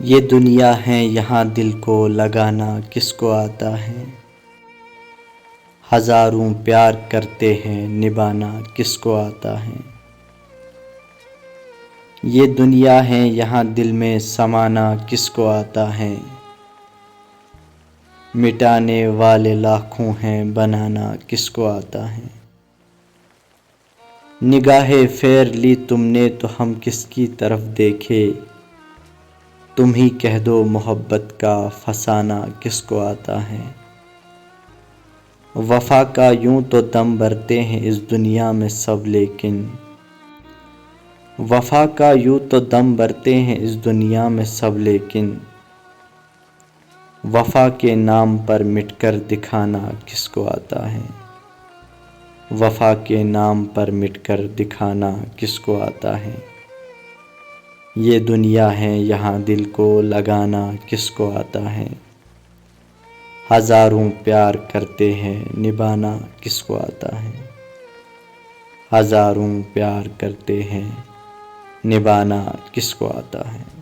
ये दुनिया है यहाँ दिल को लगाना किसको आता है। हजारों प्यार करते हैं निभाना किसको आता है। ये दुनिया है यहाँ दिल में समाना किसको आता है। मिटाने वाले लाखों हैं बनाना किसको आता है। निगाहें फेर ली तुमने तो हम किसकी तरफ देखे। तुम ही कह दो मोहब्बत का फसाना किसको आता है। वफा का यूं तो दम भरते हैं इस दुनिया में सब लेकिन वफा का यूं तो दम भरते हैं इस दुनिया में सब लेकिन वफा के नाम पर मिटकर दिखाना किसको आता है। वफा के नाम पर मिटकर दिखाना किसको आता है। ये दुनिया है यहाँ दिल को लगाना किसको आता है। हजारों प्यार करते हैं निभाना किसको आता है। हजारों प्यार करते हैं निभाना किसको आता है।